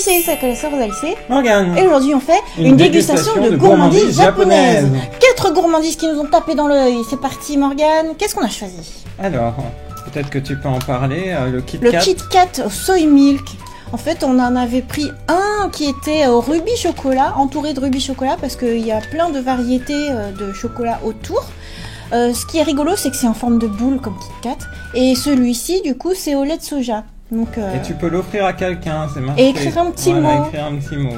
salut, c'est la connaisseur Alice. Morgane. Et aujourd'hui, on fait une dégustation de gourmandises japonaises. 4 gourmandises qui nous ont tapé dans l'œil. C'est parti, Morgane. Qu'est-ce qu'on a choisi? Alors, peut-être que tu peux en parler. Le Kit Kat. Le Kit Kat au soy milk. En fait, on en avait pris un qui était au rubis chocolat, entouré de rubis chocolat, parce qu'il y a plein de variétés de chocolat autour. Ce qui est rigolo, c'est que c'est en forme de boule comme Kit Kat. Et celui-ci, du coup, c'est au lait de soja. Donc, et tu peux l'offrir à quelqu'un, c'est marqué. Et écrire un petit mot. Écrire un petit mot.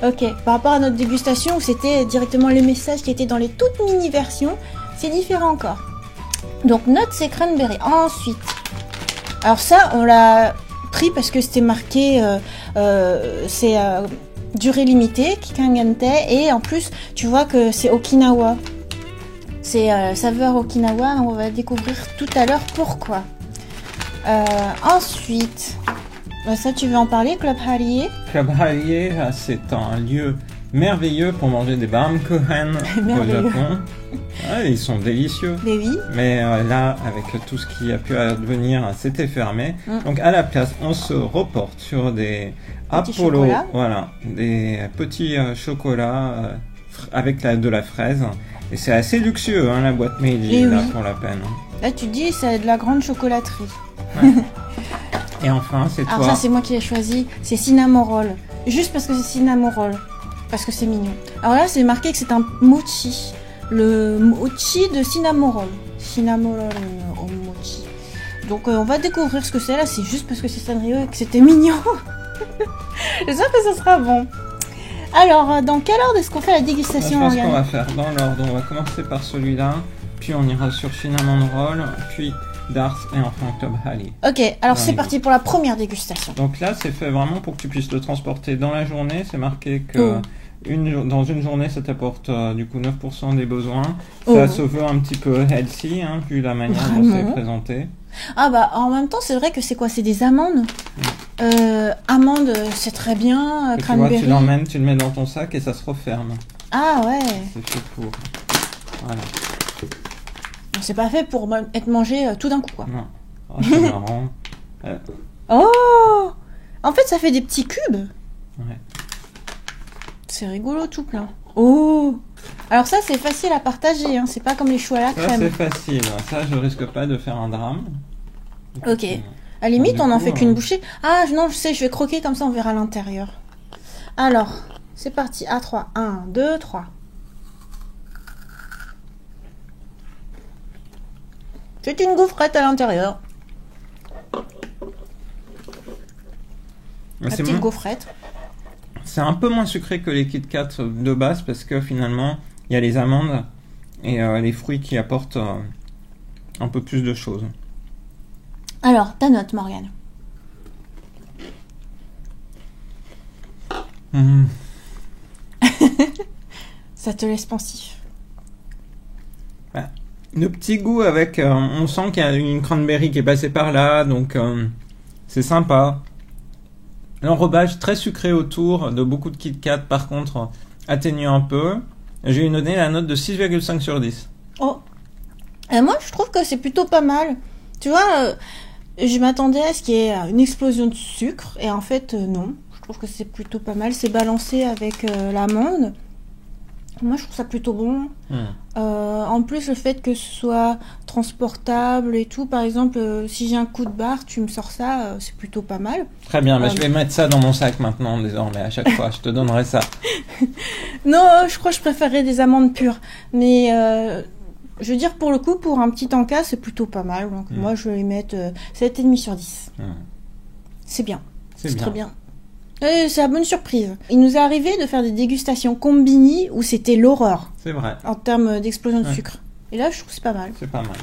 Ok, par rapport à notre dégustation où c'était directement les messages qui étaient dans les toutes mini versions, c'est différent encore. Donc note c'est cranberry. Ensuite, alors ça on l'a pris parce que c'était marqué c'est durée limitée, Kikangante, et en plus tu vois que c'est Okinawa. C'est saveur Okinawa, on va découvrir tout à l'heure pourquoi. Ensuite, ça tu veux en parler, Club Harié? Club Harié, c'est un lieu merveilleux pour manger des bamkohen au Japon. Ouais, ils sont délicieux. Mais oui. Mais là, avec tout ce qui a pu advenir, c'était fermé. Donc à la place, on se reporte sur des Apollo, voilà, des petits chocolats avec de la fraise. Et c'est assez luxueux, hein, la boîte Meiji, là, pour la peine. Là, tu te dis, c'est de la grande chocolaterie. Ouais. Et enfin, c'est toi. Alors ça, c'est moi qui l'ai choisi. C'est cinnamon roll. Juste parce que c'est cinnamon roll. Parce que c'est mignon. Alors là, c'est marqué que c'est un mochi. Le mochi de cinnamon roll. Cinnamon roll au mochi. Donc, on va découvrir ce que c'est. Là, c'est juste parce que c'est Sanrio et que c'était mignon. J'espère que ça sera bon. Alors, dans quel ordre est-ce qu'on fait la dégustation? Je pense qu'on va faire dans l'ordre. On va commencer par celui-là. Puis on ira sur cinnamon roll. Puis Darth et enfin Club Harié. Ok, alors c'est parti pour la première dégustation. Donc là, c'est fait vraiment pour que tu puisses le transporter dans la journée. C'est marqué que dans une journée, ça t'apporte du coup 9% des besoins. Ça se veut un petit peu healthy, hein, vu la manière dont c'est présenté. Ah bah en même temps, c'est vrai que c'est quoi? C'est des amandes. Amandes, c'est très bien. Cranberry. Tu vois, tu l'emmènes, tu le mets dans ton sac et ça se referme. Ah ouais. C'est fait pour. Voilà. C'est pas fait pour être mangé tout d'un coup, quoi. Non. Oh, c'est marrant. Oh! En fait, ça fait des petits cubes. Ouais. C'est rigolo tout plein. Oh! Alors ça, c'est facile à partager, hein. C'est pas comme les choux à la crème. Ça, c'est facile. Ça, je risque pas de faire un drame. Ok. À la limite, on n'en fait qu'une bouchée. Ah, non, je sais, je vais croquer, comme ça, on verra l'intérieur. Alors, c'est parti. À 3. 1, 2, 3. C'est une gaufrette à l'intérieur. La petite gaufrette. C'est un peu moins sucré que les Kit Kat de base parce que finalement, il y a les amandes et les fruits qui apportent un peu plus de choses. Alors, ta note, Morgane. Ça te laisse pensif. Le petit goût avec, on sent qu'il y a une cranberry qui est passée par là, donc c'est sympa. L'enrobage très sucré autour de beaucoup de Kit Kat, par contre, atténue un peu. J'ai donné la note de 6,5 sur 10. Oh, et moi je trouve que c'est plutôt pas mal. Tu vois, je m'attendais à ce qu'il y ait une explosion de sucre, et en fait non. Je trouve que c'est plutôt pas mal. C'est balancé avec l'amande. Moi, je trouve ça plutôt bon. En plus, le fait que ce soit transportable et tout, par exemple, si j'ai un coup de barre, tu me sors ça, c'est plutôt pas mal. Très bien, je vais mettre ça dans mon sac maintenant, désormais, à chaque fois. Je te donnerai ça. Non, je crois que je préférerais des amandes pures. Mais, je veux dire, pour le coup, pour un petit encas, c'est plutôt pas mal. Donc, moi, je vais lui mettre 7,5 sur 10. C'est bien. C'est très bien. C'est la bonne surprise. Il nous est arrivé de faire des dégustations combini où c'était l'horreur. C'est vrai. En termes d'explosion de sucre. Et là, je trouve que c'est pas mal. C'est pas mal.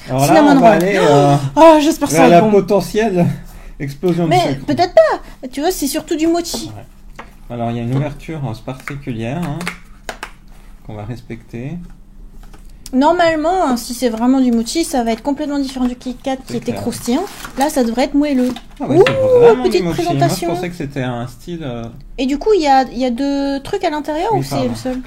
Alors là, on va aller j'espère ça vers la potentielle explosion de sucre. Mais peut-être pas. Tu vois, c'est surtout du mochi. Ouais. Alors, il y a une ouverture particulière qu'on va respecter. Normalement, si c'est vraiment du mochi, ça va être complètement différent du Kit Kat qui était croustillant. Là, ça devrait être moelleux. Ah ouais, c'est vraiment petite mochi. présentation. Moi, je pensais que c'était un style... Et du coup, il y a 2 trucs à l'intérieur ou c'est le seul?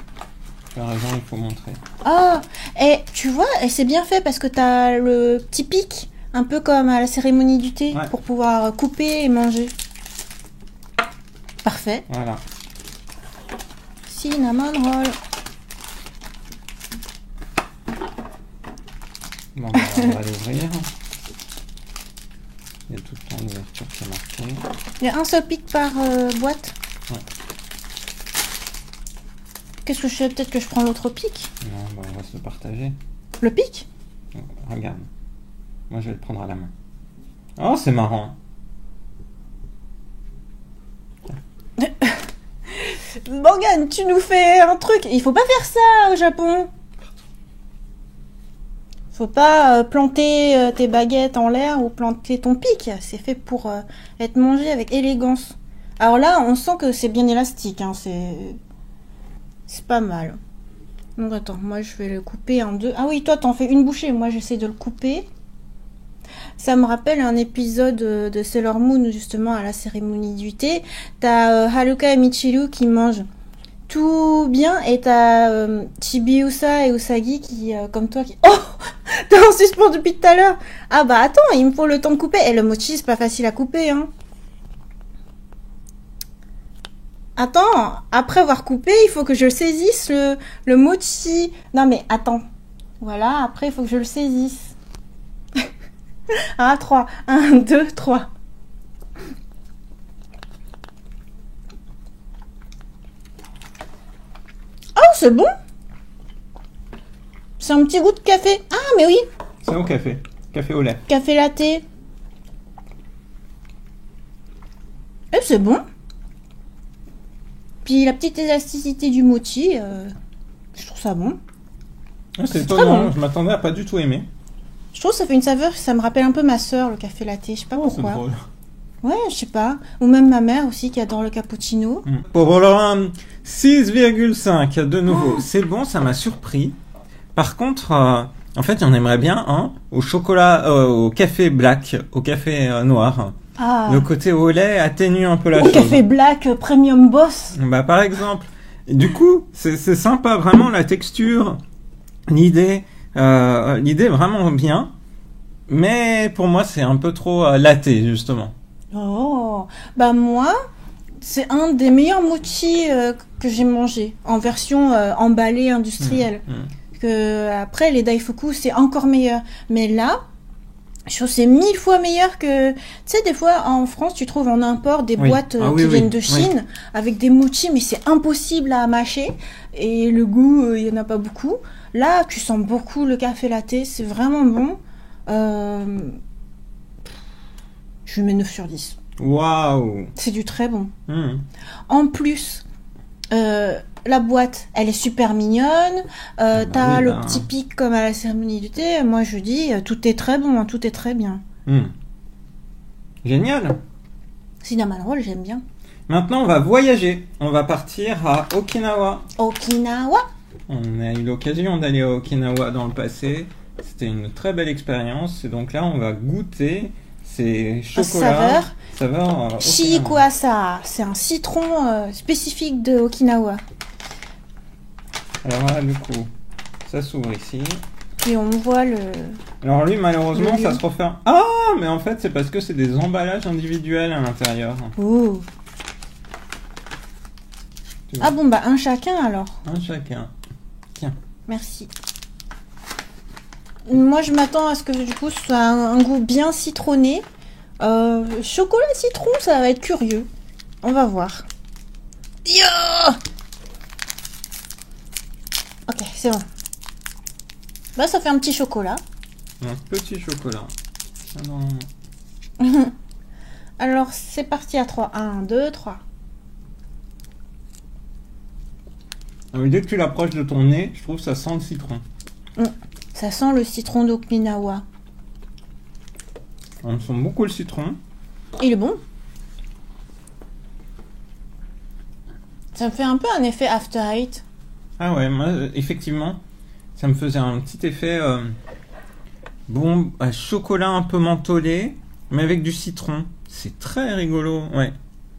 Tu as raison, il faut montrer. Ah, et tu vois, et c'est bien fait parce que t'as le petit pic, un peu comme à la cérémonie du thé, pour pouvoir couper et manger. Parfait. Voilà. Cinnamon roll. Bon, bah, on va l'ouvrir. Il y a tout le temps d'ouverture qui est marqué. Il y a un seul pic par boîte. Ouais. Qu'est-ce que je fais? Peut-être que je prends l'autre pic. Non, bah, on va se le partager. Le pic? Regarde. Moi, je vais le prendre à la main. Oh, c'est marrant. Morgane, tu nous fais un truc. Il faut pas faire ça au Japon. Faut pas planter tes baguettes en l'air ou planter ton pic. C'est fait pour être mangé avec élégance. Alors là, on sent que c'est bien élastique. Hein. C'est pas mal. Donc attends, moi je vais le couper en deux. Ah oui, toi t'en fais une bouchée. Moi j'essaie de le couper. Ça me rappelle un épisode de Sailor Moon, justement, à la cérémonie du thé. T'as Haruka et Michiru qui mangent tout bien, et t'as Chibiusa et Usagi qui, comme toi, qui... Oh, t'es en suspens depuis tout à l'heure. Ah bah attends, il me faut le temps de couper. Et le mochi, c'est pas facile à couper, hein. Attends, après avoir coupé, il faut que je saisisse le mochi. Non mais attends. Voilà, après il faut que je le saisisse. 1, 3. 1, 2, 3. Oh, c'est bon. C'est un petit goût de café. Ah, mais oui. C'est au café. Café au lait. Café latte. Et c'est bon. Puis la petite élasticité du mochi, je trouve ça bon. Ah, c'est étonnant, bon. Je m'attendais à pas du tout aimer. Je trouve que ça fait une saveur, ça me rappelle un peu ma sœur, le café latte. Je sais pas pourquoi. C'est drôle. Ouais, je sais pas. Ou même ma mère aussi qui adore le cappuccino. Pour le 6,5 de nouveau. Oh. C'est bon, ça m'a surpris. Par contre, en fait, j'en aimerais bien un au chocolat, au café black, au café noir. Ah. Le côté au lait atténue un peu la chose. Au café black premium boss. Bah par exemple. Et du coup, c'est sympa, vraiment la texture, l'idée vraiment bien. Mais pour moi, c'est un peu trop latte, justement. Oh, bah moi, c'est un des meilleurs mochi que j'ai mangé en version emballée industrielle. Que après les daifuku, c'est encore meilleur. Mais là, je trouve que c'est 1000 fois meilleur que... Tu sais, des fois, en France, tu trouves en import des boîtes qui viennent de Chine avec des mochi, mais c'est impossible à mâcher. Et le goût, il n'y en a pas beaucoup. Là, tu sens beaucoup le café latte. C'est vraiment bon. Je lui mets 9 sur 10. Waouh! C'est du très bon. En plus, la boîte, elle est super mignonne. T'as le petit pic comme à la cérémonie du thé. Moi, je dis, tout est très bon, hein, tout est très bien. Génial! Cinnamon roll, j'aime bien. Maintenant, on va voyager. On va partir à Okinawa. Okinawa? On a eu l'occasion d'aller à Okinawa dans le passé. C'était une très belle expérience. Et donc là, on va goûter ces chocolats. Saveur Shiikuasa. C'est un citron spécifique de Okinawa. Alors là, du coup, ça s'ouvre ici. Et on voit le... Alors lui, malheureusement, ça se referme. Ah, mais en fait, c'est parce que c'est des emballages individuels à l'intérieur. Oh. Ah bon, bah un chacun alors. Un chacun. Tiens. Merci. Moi, je m'attends à ce que du coup, ce soit un goût bien citronné. Chocolat citron, ça va être curieux. On va voir. Yo! Ok, c'est bon. Bah, ça fait un petit chocolat. Un petit chocolat. Alors, c'est parti à 3. 1, 2, 3. Alors, dès que tu l'approches de ton nez, je trouve que ça sent le citron. Ça sent le citron d'Okinawa. On sent beaucoup le citron. Il est bon. Ça me fait un peu un effet After Eight. Ah ouais, moi, effectivement, ça me faisait un petit effet chocolat un peu mentholé, mais avec du citron. C'est très rigolo, ouais.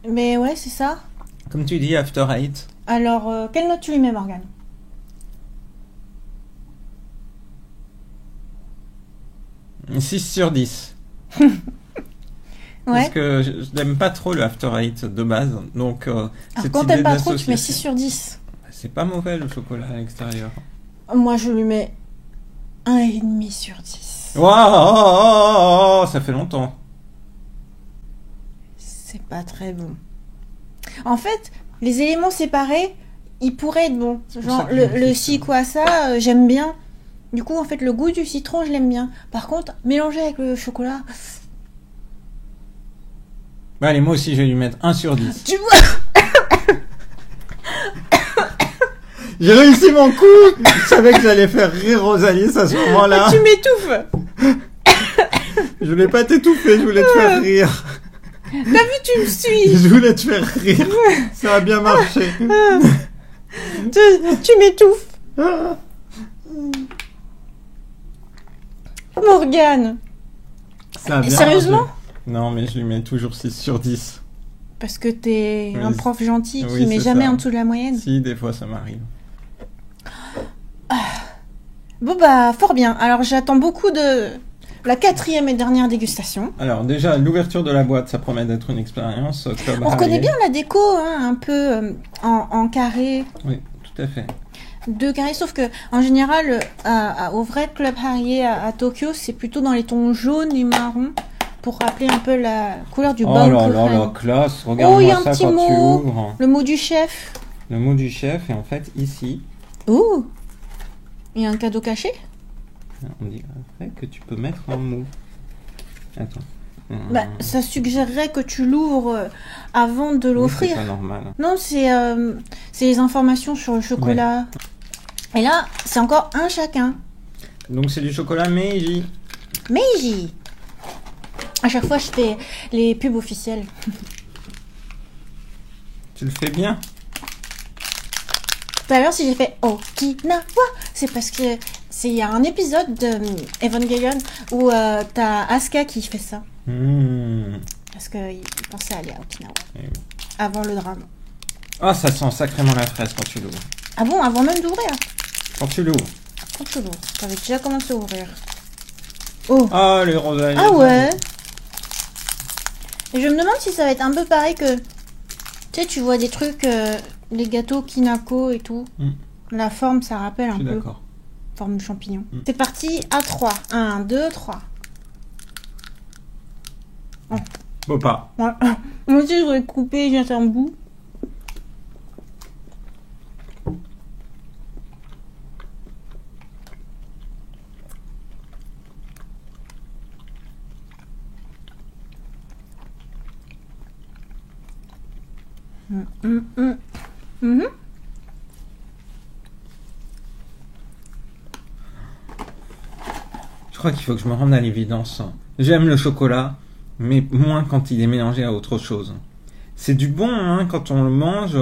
Mais ouais, c'est ça. Comme tu dis, After Eight. Alors, quelle note tu lui mets, Morgane? 6 sur 10. Parce que je n'aime pas trop le After Eight de base. Donc, alors quand t'aimes pas trop, tu mets 6 sur 10. C'est pas mauvais le chocolat à l'extérieur. Moi, je lui mets 1,5 sur 10. Waouh, ça fait longtemps. C'est pas très bon. En fait, les éléments séparés, ils pourraient être bons. Genre, le Cikwasa, j'aime bien. Du coup, en fait, le goût du citron, je l'aime bien. Par contre, mélangé avec le chocolat... Bah allez, moi aussi, je vais lui mettre 1 sur 10. Tu vois. J'ai réussi mon coup. Je savais que j'allais faire rire Rosalie à ce moment-là. Tu m'étouffes. Je voulais pas t'étouffer, je voulais te faire rire. T'as vu, tu me suis. Je voulais te faire rire. Ça a bien marché. Tu m'étouffes. Morgane. Ça a bien sérieusement marché. Non, mais je lui mets toujours 6 sur 10. Parce que t'es Oui, un prof gentil qui oui, met c'est jamais ça. en dessous de la moyenne. Si, des fois ça m'arrive. Bon bah, fort bien. Alors j'attends beaucoup de la 4e et dernière dégustation. Alors déjà, l'ouverture de la boîte, ça promet d'être une expérience. On reconnaît bien la déco, hein, un peu en carré. Oui, tout à fait. 2 carrés, sauf que en général, au vrai club Harrier à Tokyo, c'est plutôt dans les tons jaunes et marrons pour rappeler un peu la couleur du Oh bol. là là, la classe. Oh, il y a Regarde-moi un ça petit quand tu mot. ouvres. Le mot du chef. Le mot du chef, et en fait, ici, Ouh, il y a un cadeau caché. on dirait que tu peux mettre un mot. Attends. Bah, ça suggérerait que tu l'ouvres avant de Oui, l'offrir. c'est pas normal. Non, c'est les informations sur le chocolat. Ouais. Et là, c'est encore un chacun. Donc c'est du chocolat Meiji. Meiji. À chaque fois, je fais les pubs officielles. Tu le fais bien. Tout à l'heure, si j'ai fait Okinawa, c'est parce que il y a un épisode de Evangelion où t'as Asuka qui fait ça. Parce qu'il pensait aller à Okinawa. Oui. Avant le drame. Ah, ça sent sacrément la fraise quand tu l'ouvres. Ah bon, avant même d'ouvrir? Quand tu l'ouvres. Quand tu l'ouvres. T'avais déjà commencé à ouvrir. Oh. Ah, les Rosalie. Ah ouais. Et je me demande si ça va être un peu pareil que... Tu sais, tu vois des trucs, les gâteaux Kinako et tout. La forme, ça rappelle un peu. Je suis d'accord. Forme de champignon. C'est parti à 3. 1, 2, 3. Oh. Faut pas. Ouais. Moi aussi, je voudrais couper, j'ai un bout. Je crois qu'il faut que je me rende à l'évidence. J'aime le chocolat, mais moins quand il est mélangé à autre chose. C'est du bon, hein, quand on le mange.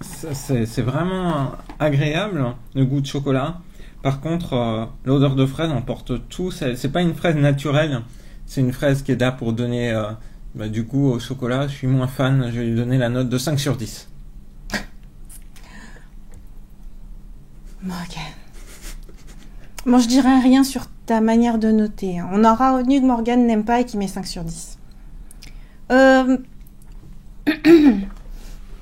C'est vraiment agréable, le goût de chocolat. Par contre, l'odeur de fraise emporte tout. C'est pas une fraise naturelle, c'est une fraise qui est là pour donner du goût au chocolat. Je suis moins fan, je vais lui donner la note de 5 sur 10. Morgane. Bon, je dirais rien sur ta manière de noter. On aura retenu que Morgane n'aime pas et qu'il met 5 sur 10.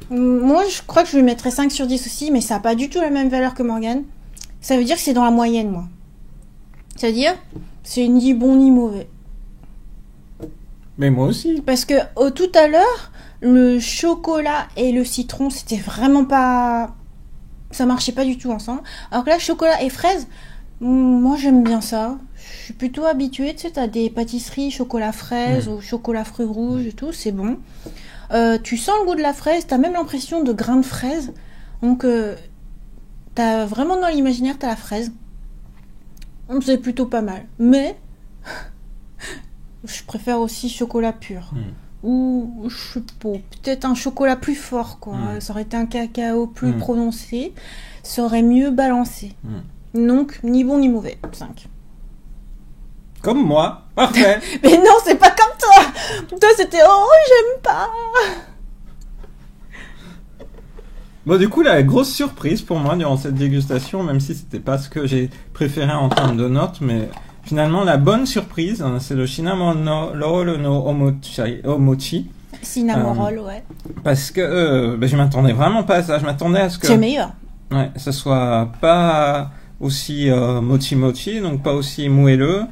Moi, je crois que je lui mettrais 5 sur 10 aussi, mais ça n'a pas du tout la même valeur que Morgane. Ça veut dire que c'est dans la moyenne, moi. Ça veut dire c'est ni bon ni mauvais. Mais moi aussi. Parce que tout à l'heure, le chocolat et le citron, c'était vraiment pas... Ça marchait pas du tout ensemble. Alors que là, chocolat et fraise, moi j'aime bien ça. Je suis plutôt habituée, tu sais, t'as des pâtisseries chocolat fraise ou chocolat fruits rouges et tout, c'est bon. Tu sens le goût de la fraise, t'as même l'impression de grains de fraise. Donc, t'as vraiment dans l'imaginaire, t'as la fraise. C'est plutôt pas mal. Mais, je préfère aussi chocolat pur. Ou, je sais pas, peut-être un chocolat plus fort, quoi. Ça aurait été un cacao plus prononcé. Ça aurait mieux balancé. Donc, ni bon ni mauvais. 5. Comme moi. Parfait. Mais non, c'est pas comme toi. Toi, c'était « Oh, j'aime pas ». Bon, du coup, la grosse surprise pour moi durant cette dégustation, même si c'était pas ce que j'ai préféré en termes de notes, mais finalement, la bonne surprise, hein, c'est le cinnamon roll no omochi. Cinnamon roll, ouais. Parce que je m'attendais vraiment pas à ça. Je m'attendais à ce que... C'est meilleur. Ouais, ça soit pas aussi mochi, donc pas aussi moelleux.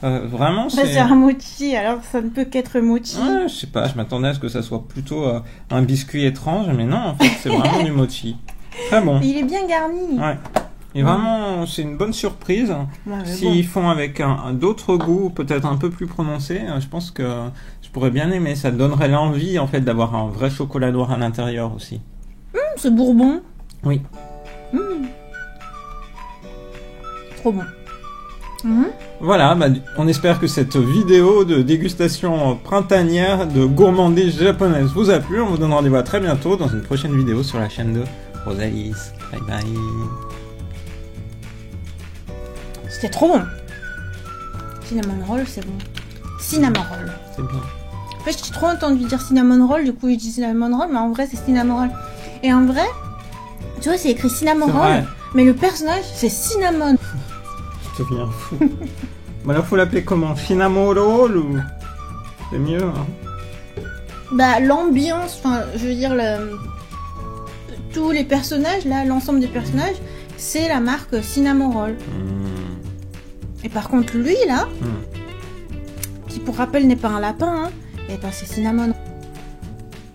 Vraiment, c'est un mochi, alors ça ne peut qu'être mochi. Ouais, je sais pas, je m'attendais à ce que ça soit plutôt un biscuit étrange, mais non, en fait, c'est vraiment du mochi. Très bon. Il est bien garni. Ouais. Et vraiment, c'est une bonne surprise. Ouais, S'ils font avec d'autres goûts, peut-être un peu plus prononcés, je pense que je pourrais bien aimer. Ça donnerait l'envie, en fait, d'avoir un vrai chocolat noir à l'intérieur aussi. C'est bourbon. Oui. Trop bon. Voilà, on espère que cette vidéo de dégustation printanière de gourmandise japonaise vous a plu. On vous donne rendez-vous à très bientôt dans une prochaine vidéo sur la chaîne de Rosalis. Bye bye. C'était trop bon. Cinnamon roll, c'est bon. Cinnamon roll. C'est bien. En fait, j'ai trop entendu dire cinnamon roll, du coup, je dis cinnamon roll, mais en vrai, c'est cinnamon roll. Et en vrai, tu vois, c'est écrit cinnamon roll, vrai. Mais le personnage, c'est cinnamon. Je deviens fou. Alors, faut l'appeler comment? Cinnamon roll ou... C'est mieux, hein? L'ambiance, je veux dire, tous les personnages, là, l'ensemble des personnages, c'est la marque Cinnamon Roll. Et par contre, lui, là, qui pour rappel n'est pas un lapin, c'est Cinnamon.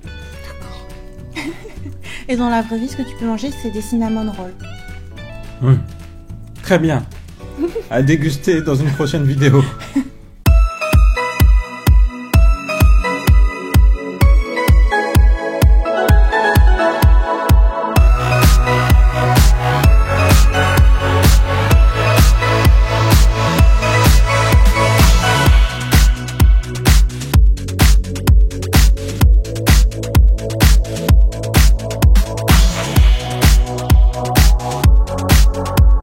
D'accord. Et dans la vraie vie, ce que tu peux manger, c'est des Cinnamon Rolls. Très bien. À déguster dans une prochaine vidéo.